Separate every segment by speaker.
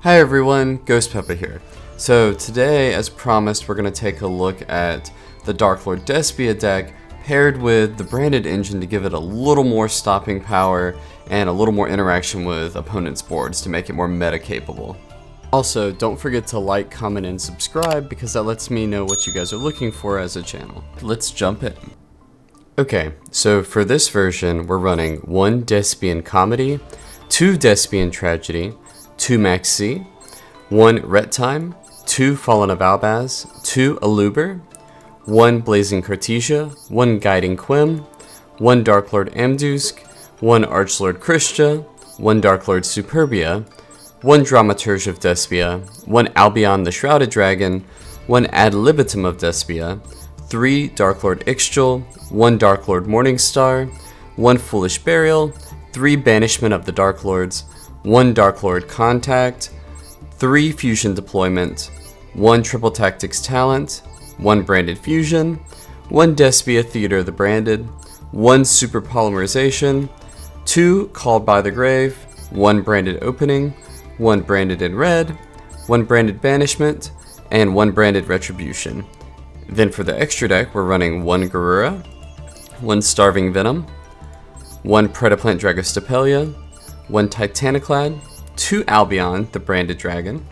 Speaker 1: Hi everyone, Ghost Peppa here. So today, as promised, we're going to take a look at the Darklord Despia deck paired with the branded engine to give it a little more stopping power and a little more interaction with opponents' boards to make it more meta capable. Also, don't forget to like, comment, and subscribe because that lets me know what you guys are looking for as a channel. Let's jump in. Okay, so for this version, we're running 1 Despian Comedy, 2 Despian Tragedy, 2 Maxi, 1 Rettime, 2 Fallen of Albaz, 2 Aluber, 1 Blazing Cartesia, 1 Guiding Quem, 1 Darklord Amdusk, 1 Archlord Christia, 1 Darklord Superbia, 1 Dramaturge of Despia, 1 Albion the Shrouded Dragon, 1 Ad Libitum of Despia, 3 Darklord Ixchel, 1 Darklord Morningstar, 1 Foolish Burial, 3 Banishment of the Darklords, 1 Darklord Contact, 3 Fusion Deployment, 1 Triple Tactics Talent, 1 Branded Fusion, 1 Despia Theater the Branded, 1 Super Polymerization, 2 Called by the Grave, 1 Branded Opening, 1 Branded in Red, 1 Branded Banishment, and 1 Branded Retribution. Then for the extra deck, we're running 1 Garura, 1 Starving Venom, 1 Predaplant Dragostapelia, 1 Titaniclad, 2 Albion, the Branded Dragon,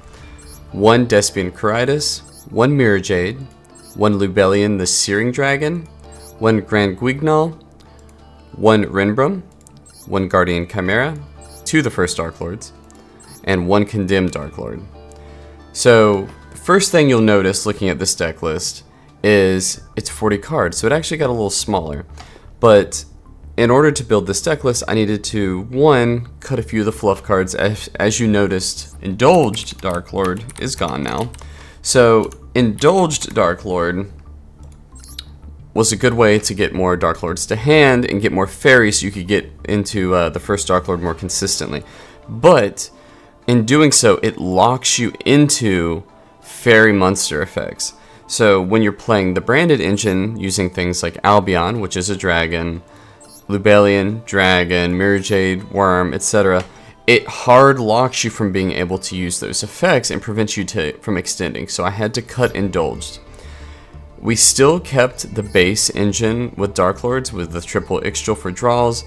Speaker 1: 1 Despian Caritas, 1 Mirrorjade, 1 Lubellion, the Searing Dragon, 1 Grand Guignol, 1 Renbrum, 1 Guardian Chimera, 2 the first Darklords, and 1 Condemned Darklord. So, first thing you'll notice looking at this deck list is it's 40 cards, so it actually got a little smaller. But in order to build this deck list, I needed to, 1, cut a few of the fluff cards. As you noticed, Indulged Darklord is gone now. So, Indulged Darklord was a good way to get more Darklords to hand and get more fairies so you could get into the first Darklord more consistently. But in doing so, it locks you into fairy monster effects. So when you're playing the branded engine using things like Albion, which is a dragon, Lubellion, dragon, Mirrorjade, worm, etc., it hard locks you from being able to use those effects and prevents you from extending. So I had to cut Indulged. We still kept the base engine with Darklords with the triple Ixchel for draws.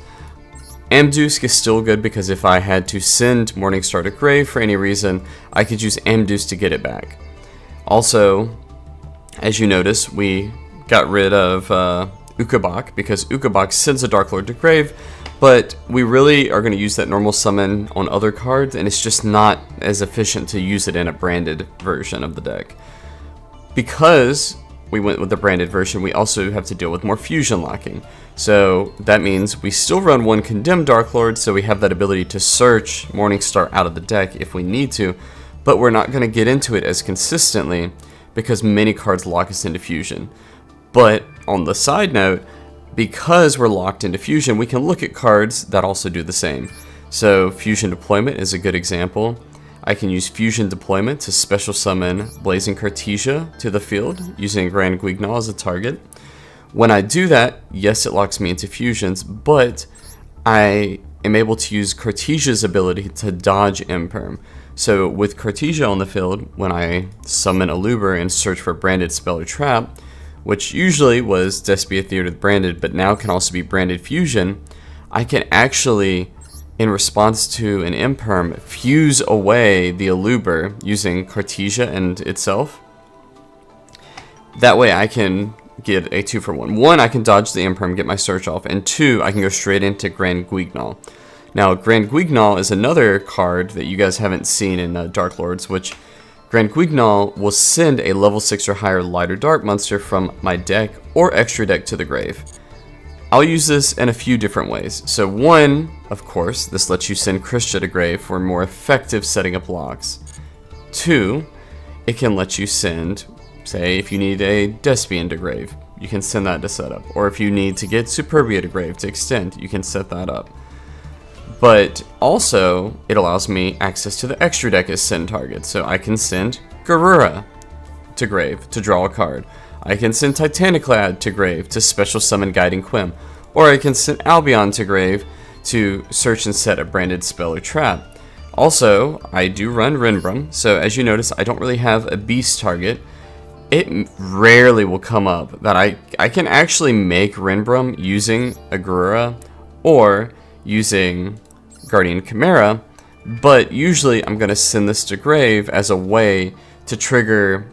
Speaker 1: Amdusk is still good because if I had to send Morningstar to grave for any reason, I could use Amdusk to get it back. Also, as you notice, we got rid of Ukabak because Ukabak sends a Darklord to grave, but we really are going to use that normal summon on other cards, and it's just not as efficient to use it in a branded version of the deck. Because we went with the branded version, we also have to deal with more fusion locking. So that means we still run 1 Condemned Darklord, so we have that ability to search Morningstar out of the deck if we need to, but we're not going to get into it as consistently because many cards lock us into fusion. But on the side note, because we're locked into fusion, we can look at cards that also do the same. So Fusion Deployment is a good example. I can use Fusion Deployment to special summon Blazing Cartesia to the field using Grand Guignol as a target. When I do that, yes, it locks me into fusions, but I am able to use Cartesia's ability to dodge Imperm. So with Cartesia on the field, when I summon Aluber and search for branded spell or trap, which usually was Despia Theater branded, but now can also be branded fusion, I can actually, in response to an Imperm, fuse away the Aluber using Cartesia and itself. That way I can get a 2-for-1. 1, I can dodge the Imperm, get my search off, and 2, I can go straight into Grand Guignol. Now, Grand Guignol is another card that you guys haven't seen in Darklords, which Grand Guignol will send a level 6 or higher light or dark monster from my deck or extra deck to the grave. I'll use this in a few different ways. So 1, of course, this lets you send Christia to grave for more effective setting up locks. 2, it can let you send, say, if you need a Despian to grave, you can send that to set up. Or if you need to get Superbia to grave to extend, you can set that up. But also, it allows me access to the extra deck as send targets. So I can send Garura to grave to draw a card. I can send Titaniclad to grave to special summon Guiding Quem. Or I can send Albion to grave to search and set a branded spell or trap. Also, I do run Renbrum, so as you notice, I don't really have a beast target. It rarely will come up that I can actually make Renbrum using Agrura or using Guardian Chimera, but usually I'm going to send this to grave as a way to trigger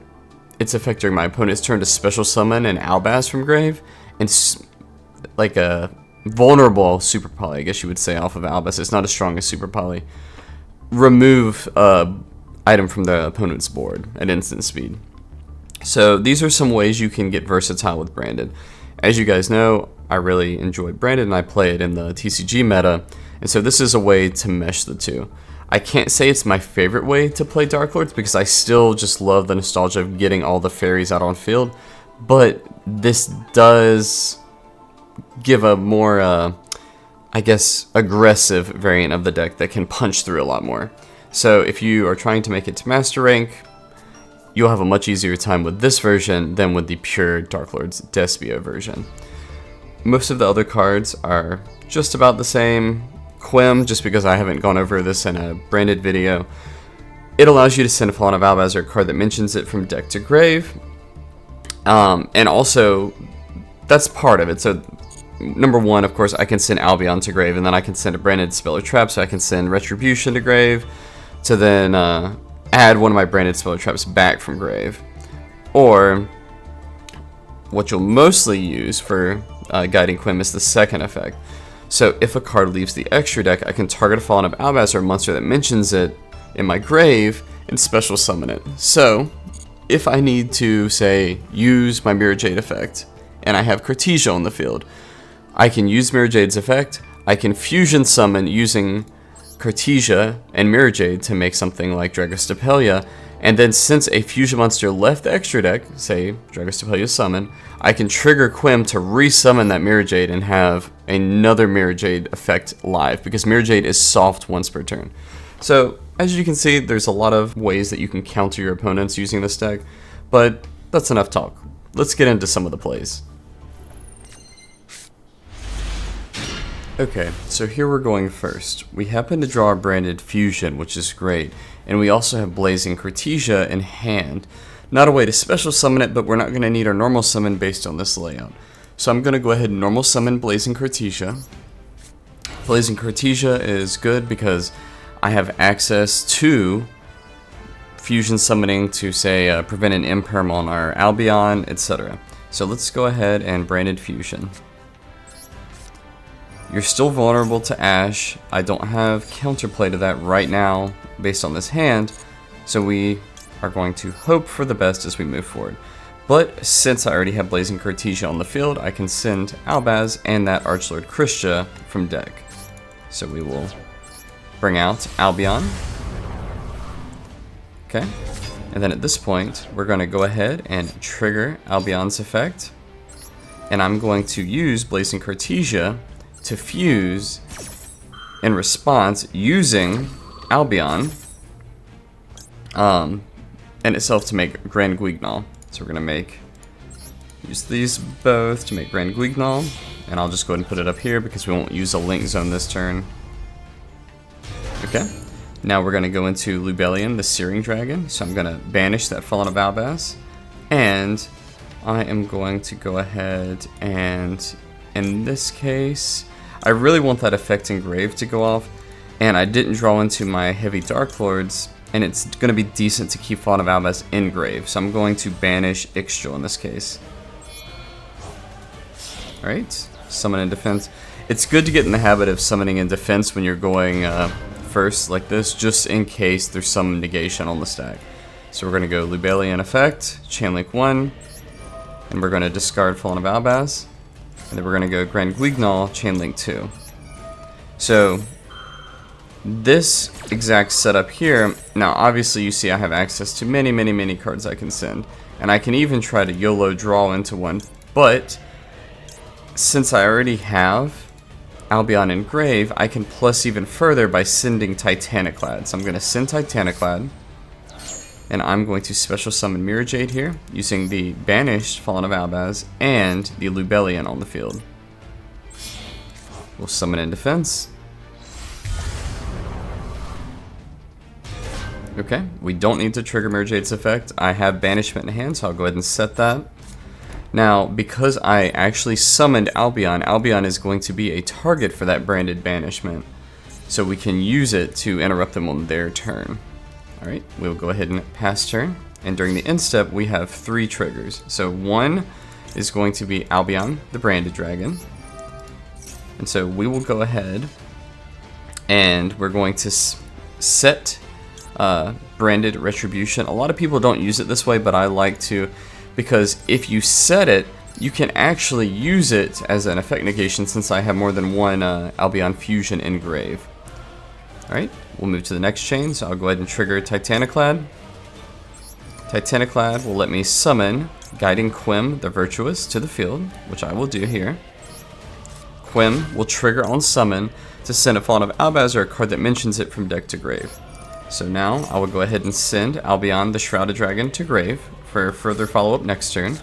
Speaker 1: its effect during my opponent's turn to special summon an Albaz from grave, and like a vulnerable Super Poly, I guess you would say, off of Albaz. It's not as strong as Super Poly. Remove item from the opponent's board at instant speed. So these are some ways you can get versatile with Branded. As you guys know, I really enjoy Branded and I play it in the TCG meta, and so this is a way to mesh the two. I can't say it's my favorite way to play Darklords because I still just love the nostalgia of getting all the fairies out on field, but this does give a more I guess, aggressive variant of the deck that can punch through a lot more. So if you are trying to make it to Master Rank, you'll have a much easier time with this version than with the pure Darklord Despia version. Most of the other cards are just about the same. Quem, just because I haven't gone over this in a branded video, it allows you to send a Fallen of Albaz or a card that mentions it from deck to grave. And also, that's part of it. So number one, of course, I can send Albion to grave, and then I can send a branded spell or trap, so I can send Retribution to grave, to then add one of my branded spell or traps back from grave. Or, what you'll mostly use for Guiding Quem is the second effect. So if a card leaves the extra deck, I can target a Fallen of Albaz or a monster that mentions it in my grave and special summon it. So, if I need to, say, use my Mirrorjade effect, and I have Courteous on the field, I can use Mirrorjade's effect, I can fusion summon using Courteous and Mirrorjade to make something like Dragostapelia, and then since a fusion monster left the extra deck, say Dragostapelia summon, I can trigger Quem to resummon that Mirrorjade and have another Mirrorjade effect live, because Mirrorjade is soft once per turn. So, as you can see, there's a lot of ways that you can counter your opponents using this deck, but that's enough talk. Let's get into some of the plays. Okay, so here we're going first. We happen to draw a branded fusion, which is great, and we also have Blazing Courteous in hand. Not a way to special summon it, but we're not going to need our normal summon based on this layout. So I'm going to go ahead and normal summon Blazing Courteous. Blazing Courteous is good because I have access to fusion summoning to, say, prevent an imperm on our Albion, etc. So let's go ahead and branded fusion. You're still vulnerable to Ash. I don't have counterplay to that right now based on this hand, so we are going to hope for the best as we move forward. But since I already have Blazing Courteous on the field, I can send Albaz and that Archlord Christia from deck. So we will bring out Albion. Okay, and then at this point, we're going to go ahead and trigger Albion's effect, and I'm going to use Blazing Courteous to fuse in response using Albion and itself to make Grand Guignol. So we're gonna use these both to make Grand Guignol, and I'll just go ahead and put it up here because we won't use a link zone this turn. Okay, now we're gonna go into Lubellion, the Searing Dragon. So I'm gonna banish that Fallen of Albaz, and I am going to go ahead and, in this case, I really want that effect in grave to go off, and I didn't draw into my heavy Darklords, and it's going to be decent to keep Fallen of Albaz in grave, so I'm going to banish Ixchel in this case. Alright, summon in defense. It's good to get in the habit of summoning in defense when you're going first like this, just in case there's some negation on the stack. So we're going to go Lubellion effect, Chainlink 1, and we're going to discard Fallen of Albaz. And then we're going to go Grand Guignol, Chainlink 2. So, this exact setup here, now obviously you see I have access to many cards I can send. And I can even try to YOLO draw into one, but since I already have Albion in grave, I can plus even further by sending Titaniclad. So I'm going to send Titaniclad, and I'm going to special summon Mirrorjade here, using the banished Fallen of Albaz and the Lubellion on the field. We'll summon in defense. Okay, we don't need to trigger Mirrorjade's effect. I have Banishment in hand, so I'll go ahead and set that. Now, because I actually summoned Albion, Albion is going to be a target for that branded banishment. So we can use it to interrupt them on their turn. Alright, we'll go ahead and pass turn. And during the end step, we have 3 triggers. So one is going to be Albion, the branded dragon. And so we will go ahead and we're going to set branded retribution. A lot of people don't use it this way, but I like to, because if you set it, you can actually use it as an effect negation since I have more than one Albion fusion in grave. Alright, we'll move to the next chain, so I'll go ahead and trigger Titaniclad. Titaniclad will let me summon Guiding Quem, the Virtuous, to the field, which I will do here. Quem will trigger on summon to send a Fallen of Albaz, a card that mentions it from deck to grave. So now I will go ahead and send Albion, the Shrouded Dragon, to grave for further follow-up next turn.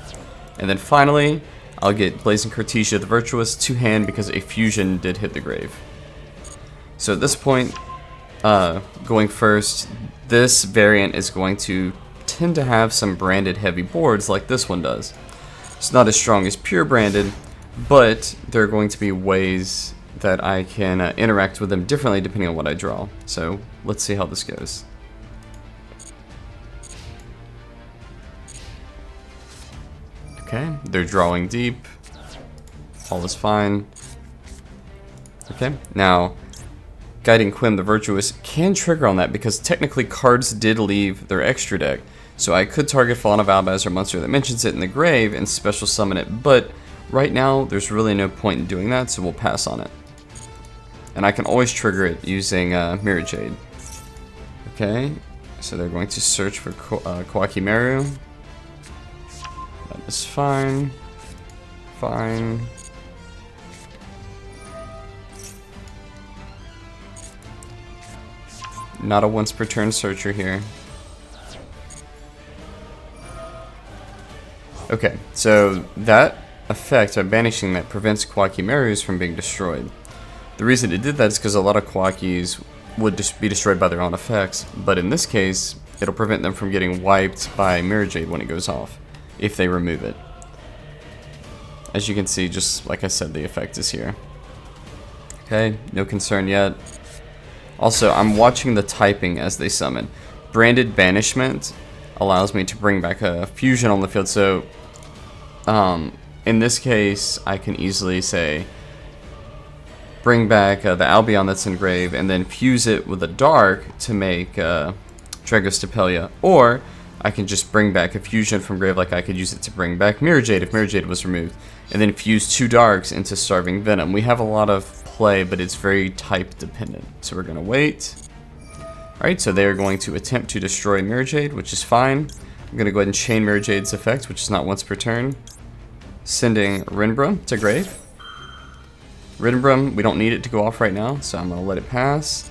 Speaker 1: And then finally, I'll get Blazing Courteous, the Virtuous, to hand because a fusion did hit the grave. So at this point, going first, this variant is going to tend to have some branded heavy boards like this one does. It's not as strong as pure branded, but there are going to be ways that I can interact with them differently depending on what I draw. So let's see how this goes. Okay, they're drawing deep. All is fine. Okay, now Guiding Quem, the Virtuous, can trigger on that because technically cards did leave their extra deck. So I could target Fallen of Albaz or monster that mentions it in the grave and special summon it, but right now there's really no point in doing that, so we'll pass on it. And I can always trigger it using Mirrorjade. Okay, so they're going to search for Kowakimeru. That is fine. Fine. Not a once per turn searcher here. Okay, so that effect of banishing that prevents Kowakimerus from being destroyed. The reason it did that is because a lot of Kawakis would just be destroyed by their own effects, but in this case, it'll prevent them from getting wiped by Mirrorjade when it goes off, if they remove it. As you can see, just like I said, the effect is here. Okay, no concern yet. Also, I'm watching the typing as they summon. Branded Banishment allows me to bring back a fusion on the field, so in this case, I can easily say, bring back the Albion that's in grave, and then fuse it with a dark to make Dragos Depelia, or I can just bring back a fusion from grave, like I could use it to bring back Mirrorjade if Mirrorjade was removed, and then fuse 2 darks into Starving Venom. We have a lot of play, but it's very type dependent, so we're going to wait. Alright, so they are going to attempt to destroy Mirrorjade, which is fine. I'm going to go ahead and chain Mirrorjade's effect, which is not once per turn, sending Rinbrum to grave. Rinbrum, we don't need it to go off right now, so I'm going to let it pass.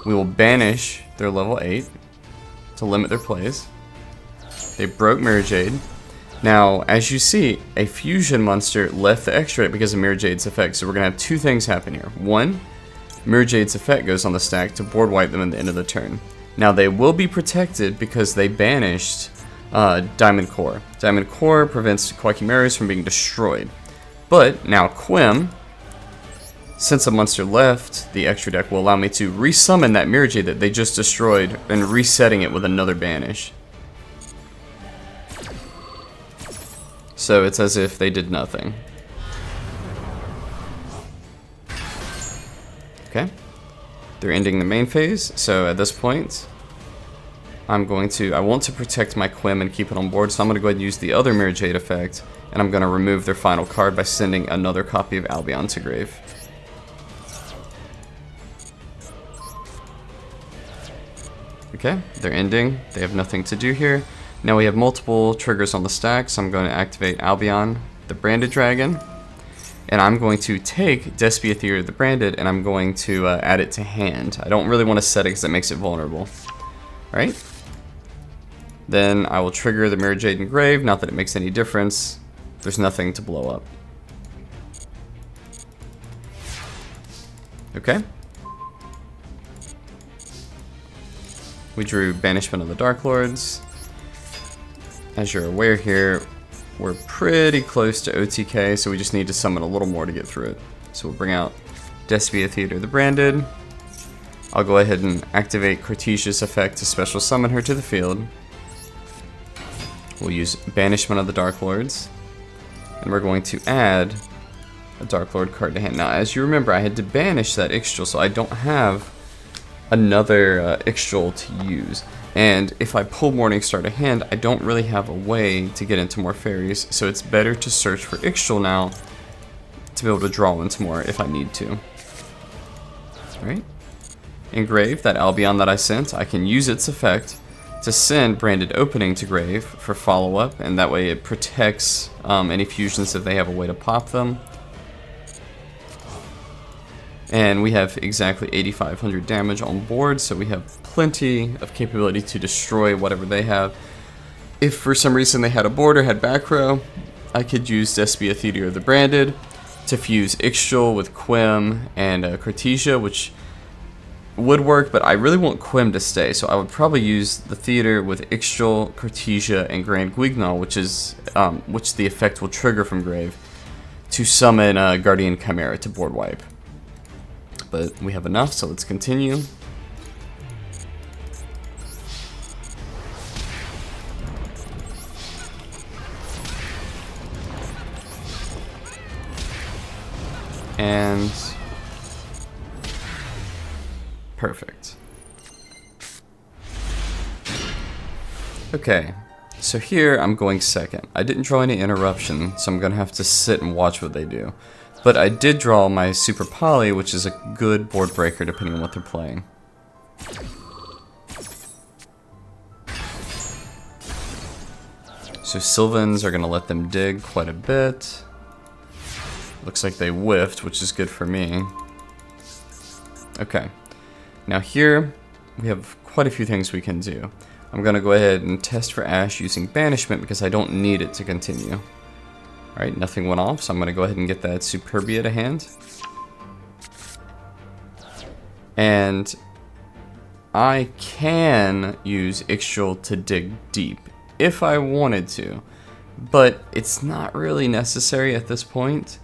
Speaker 1: We will banish their level 8 to limit their plays. They broke Mirrorjade. Now, as you see, a fusion monster left the extra because of Mirrorjade's effect, so we're going to have 2 things happen here. One, Mirrorjade's effect goes on the stack to board wipe them at the end of the turn. Now, they will be protected because they banished Diamond Core. Diamond Core prevents Kowakimerus from being destroyed. But now Quem, since a monster left the extra deck, will allow me to resummon that Mirrorjade that they just destroyed and resetting it with another banish. So it's as if they did nothing. Okay. They're ending the main phase, so at this point, I want to protect my Quem and keep it on board, so I'm going to go ahead and use the other Mirrorjade effect, and I'm going to remove their final card by sending another copy of Albion to grave. Okay, they're ending. They have nothing to do here. Now we have multiple triggers on the stack, so I'm going to activate Albion, the Branded Dragon, and I'm going to take Despia Theory, the Branded, and I'm going to add it to hand. I don't really want to set it because it makes it vulnerable. Right? Then I will trigger the Mirrorjade in grave, not that it makes any difference. There's nothing to blow up. Okay. We drew Banishment of the Darklords. As you're aware here, we're pretty close to OTK, so we just need to summon a little more to get through it. So we'll bring out Despia Theater the Branded. I'll go ahead and activate Courteous effect to special summon her to the field. We'll use Banishment of the Darklords. And we're going to add a Darklord card to hand. Now, as you remember, I had to banish that Ixchel, so I don't have another Ixchel to use. And if I pull Morningstar to hand, I don't really have a way to get into more fairies, so it's better to search for Ixchel now to be able to draw into more if I need to. Alright. Engrave, that Albion that I sent, I can use its effect to send Branded Opening to Grave for follow-up, and that way it protects any fusions if they have a way to pop them. And we have exactly 8,500 damage on board, so we have plenty of capability to destroy whatever they have. If for some reason they had a board or had back row, I could use Despia Theater the Branded to fuse Ixchel with Quem and Courteous, which would work, but I really want Quem to stay, so I would probably use the Theater with Ixchel, Courteous, and Grand Guignol, which the effect will trigger from Grave, to summon Guardian Chimera to board wipe. But we have enough, so let's continue. And perfect. Okay, so here I'm going second. I didn't draw any interruption, so I'm gonna have to sit and watch what they do. But I did draw my Super Poly, which is a good board breaker depending on what they're playing. So Sylvans are going to let them dig quite a bit. Looks like they whiffed, which is good for me. Okay. Now here, we have quite a few things we can do. I'm going to go ahead and test for Ash using Banishment because I don't need it to continue. Alright, nothing went off, so I'm going to go ahead and get that Superbia to hand. And I can use Ixchel to dig deep if I wanted to, but it's not really necessary at this point.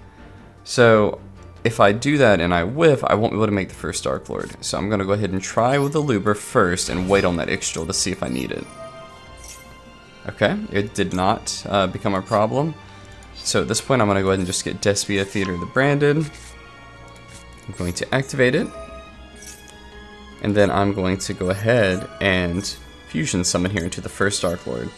Speaker 1: So if I do that and I whiff, I won't be able to make the first Darklord. So I'm going to go ahead and try with the Luber first and wait on that Ixchel to see if I need it. Okay, it did not become a problem. So at this point, I'm going to go ahead and just get Despia Theater the Branded. I'm going to activate it. And then I'm going to go ahead and fusion summon here into the first Darklord.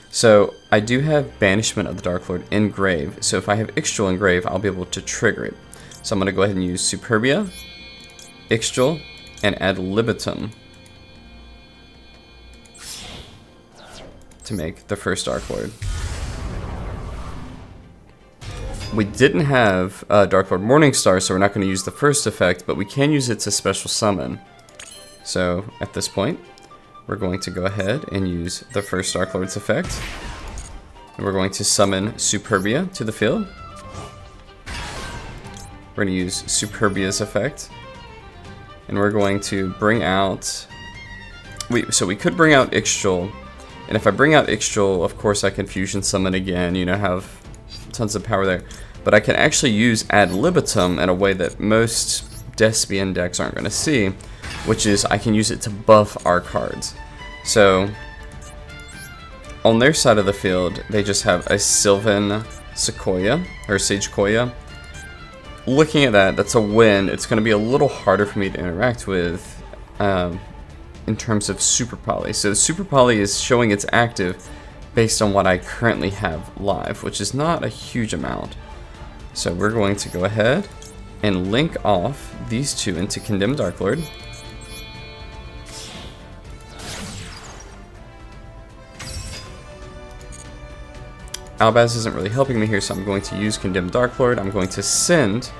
Speaker 1: So I do have Banishment of the Darklord in Grave. So if I have Ixchel in Grave, I'll be able to trigger it. So I'm going to go ahead and use Superbia, Ixchel, and add Libitum to make the first Darklord. We didn't have Darklord Morningstar, so we're not going to use the first effect, but we can use it to special summon. So at this point, we're going to go ahead and use the first Darklord's effect. And we're going to summon Superbia to the field. We're going to use Superbia's effect. And we're going to bring out... So we could bring out Ixchel. And if I bring out Ixchel, of course I can fusion summon again, you know, have tons of power there. But I can actually use Ad Libitum in a way that most Despian decks aren't going to see, which is I can use it to buff our cards. So on their side of the field, they just have a Sylvan Sequoia, or Sagequoia. Looking at that, that's a win. It's going to be a little harder for me to interact with in terms of Super Poly. So Super Poly is showing it's active based on what I currently have live, which is not a huge amount. So we're going to go ahead and link off these two into Condemned Darklord. Albaz isn't really helping me here, so I'm going to use Condemned Darklord. I'm going to send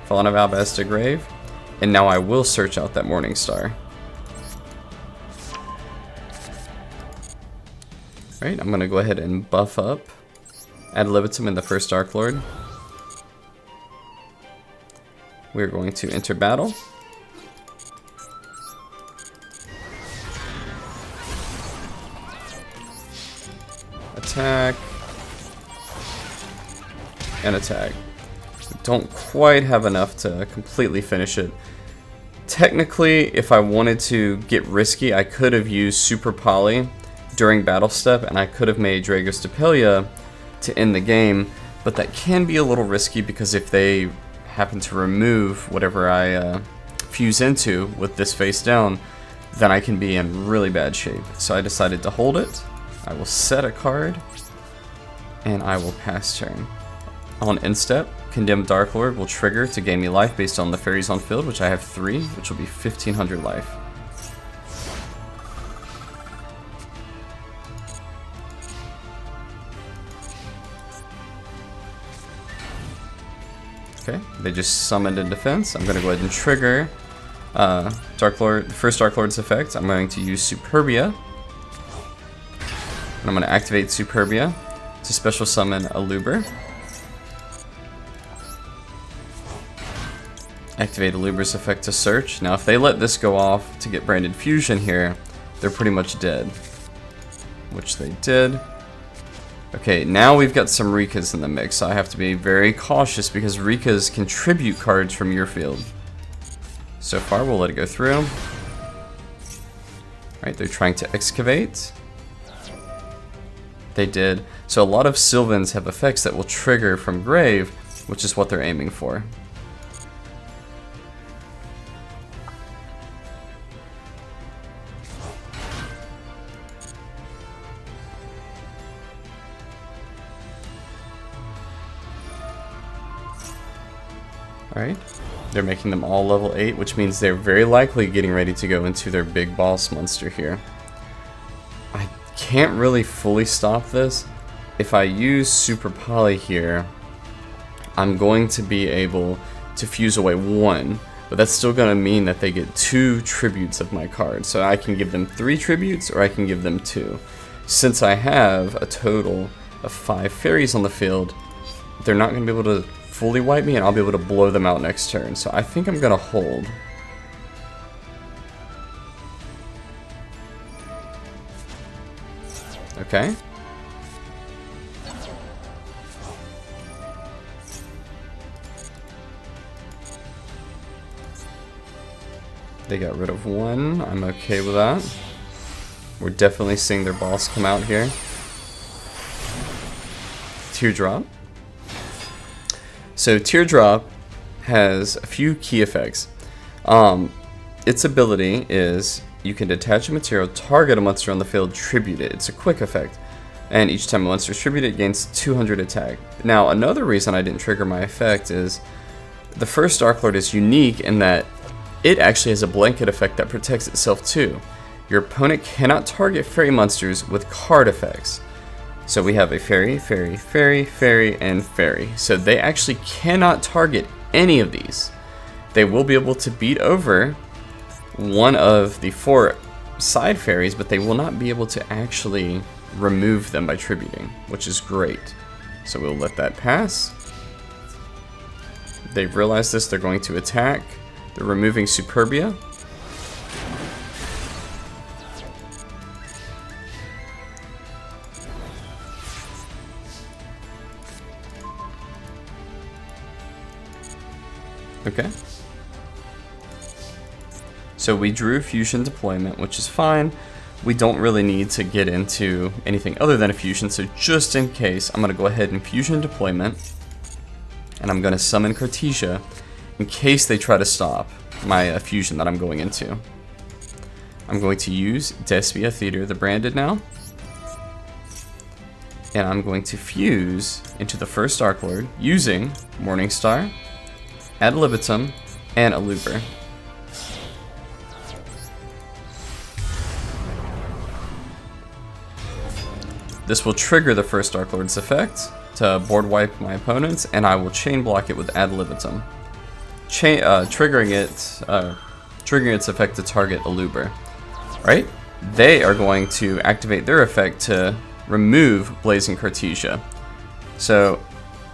Speaker 1: Fallen of Albaz to Grave, and now I will search out that Morningstar. Right, I'm going to go ahead and buff up Ad Libitum in the first Darklord. We're going to enter battle. attack, and attack. Don't quite have enough to completely finish it. Technically, if I wanted to get risky, I could have used Super Poly during battle step, and I could have made Dragos Despia to end the game, but that can be a little risky because if they happen to remove whatever I fuse into with this face down, then I can be in really bad shape. So I decided to hold it. I will set a card, and I will pass turn. On end step, Condemned Darklord will trigger to gain me life based on the fairies on field, which I have 3, which will be 1500 life. Okay, they just summoned in defense. I'm going to go ahead and trigger the first Darklord's effect. I'm going to use Superbia. And I'm going to activate Superbia to special summon a Luber. Activate a Luber's effect to search. Now if they let this go off to get Branded Fusion here, they're pretty much dead. Which they did. Okay, now we've got some Rikas in the mix, so I have to be very cautious because Rikas contribute cards from your field. So far, we'll let it go through. Alright, they're trying to excavate. They did. So a lot of Sylvans have effects that will trigger from grave, which is what they're aiming for. Alright, they're making them all level 8, which means they're very likely getting ready to go into their big boss monster here. I can't really fully stop this. If I use Super Poly here, I'm going to be able to fuse away 1, but that's still going to mean that they get 2 tributes of my card. So I can give them 3 tributes, or I can give them 2. Since I have a total of 5 fairies on the field, they're not going to be able to fully wipe me, and I'll be able to blow them out next turn. So I think I'm going to hold. Okay. They got rid of 1. I'm okay with that. We're definitely seeing their boss come out here. Teardrop. So Teardrop has a few key effects. Its ability is you can detach a material, target a monster on the field, tribute it. It's a quick effect. And each time a monster is tributed, it gains 200 attack. Now, another reason I didn't trigger my effect is the first Darklord is unique in that it actually has a blanket effect that protects itself too. Your opponent cannot target fairy monsters with card effects. So we have a fairy, fairy, fairy, fairy, and fairy. So they actually cannot target any of these. They will be able to beat over one of the 4 side fairies, but they will not be able to actually remove them by tributing, which is great. So we'll let that pass. They've realized this, they're going to attack. They're removing Superbia. Okay. So we drew fusion deployment, which is fine. We don't really need to get into anything other than a fusion, so just in case, I'm going to go ahead and fusion deployment, and I'm going to summon Courteous in case they try to stop my fusion that I'm going into. I'm going to use Despia Theater, the branded now, and I'm going to fuse into the first Darklord using Morningstar, add Libitum, and a Luber. This will trigger the first Darklord's effect to board wipe my opponents, and I will chain block it with add Libitum, triggering its effect to target a Luber. Right? They are going to activate their effect to remove Blazing Courteous. So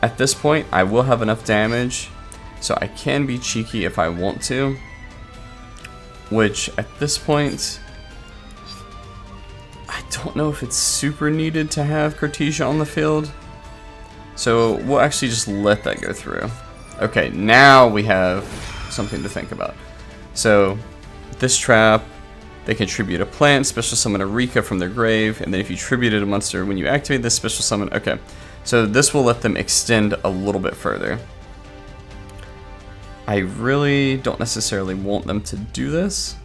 Speaker 1: at this point, I will have enough damage. So I can be cheeky if I want to, which at this point, I don't know if it's super needed to have Courteous on the field. So we'll actually just let that go through. Okay, now we have something to think about. So this trap, they can tribute a plant, special summon a Rika from their grave, and then if you tributed a monster when you activate this special summon, okay. So this will let them extend a little bit further. I really don't necessarily want them to do this.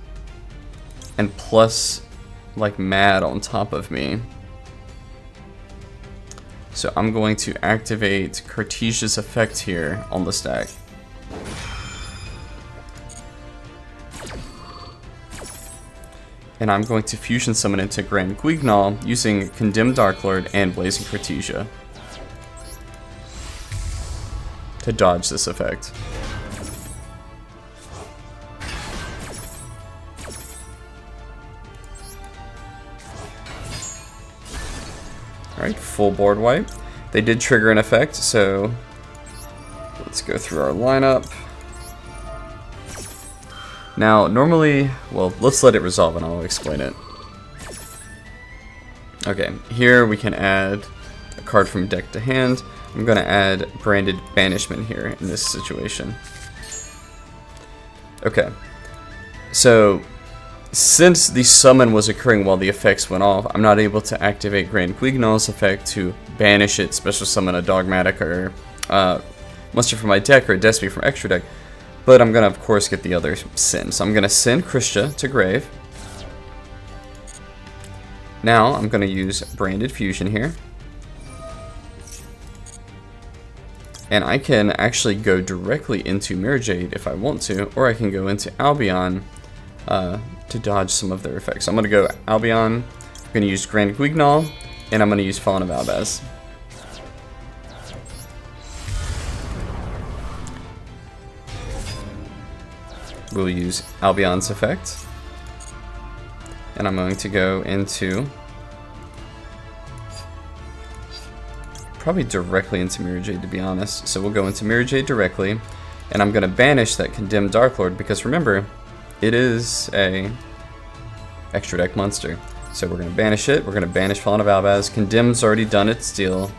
Speaker 1: And plus, like, mad on top of me. So I'm going to activate Courteous' effect here on the stack. And I'm going to fusion summon into Grand Guignol using Condemned Darklord and Blazing Courteous to dodge this effect. Alright, full board wipe. They did trigger an effect, so let's go through our lineup. Now, normally, well, let's let it resolve and I'll explain it. Okay, here we can add a card from deck to hand. I'm going to add Branded Banishment here in this situation. Okay, so since the summon was occurring while the effects went off, I'm not able to activate Grand Guignol's effect to banish it, special summon a Dogmatic or monster from my deck or a Despia from extra deck. But I'm going to, of course, get the other sin. So I'm going to send Krishna to grave. Now I'm going to use Branded Fusion here. And I can actually go directly into Mirrorjade if I want to, or I can go into Albion to dodge some of their effects. So I'm going to go Albion, I'm going to use Grand Guignol, and I'm going to use Fallen of Albaz. We'll use Albion's effect, and I'm going to go into, probably directly into Mirrorjade to be honest. So we'll go into Mirrorjade directly, and I'm going to banish that Condemned Darklord because remember, it is a extra deck monster. So we're going to banish it, we're going to banish Fallen of Albaz, Condemned's already done its deal.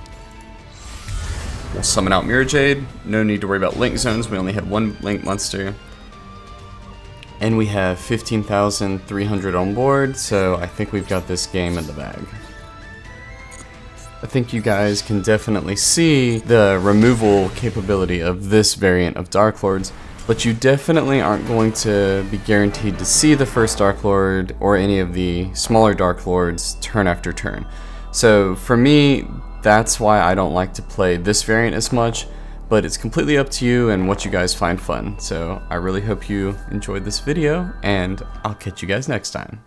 Speaker 1: We'll summon out Mirrorjade, no need to worry about link zones, we only had one link monster. And we have 15,300 on board, so I think we've got this game in the bag. I think you guys can definitely see the removal capability of this variant of Darklords, but you definitely aren't going to be guaranteed to see the first Darklord or any of the smaller Darklords turn after turn. So for me, that's why I don't like to play this variant as much. But it's completely up to you and what you guys find fun. So I really hope you enjoyed this video, and I'll catch you guys next time.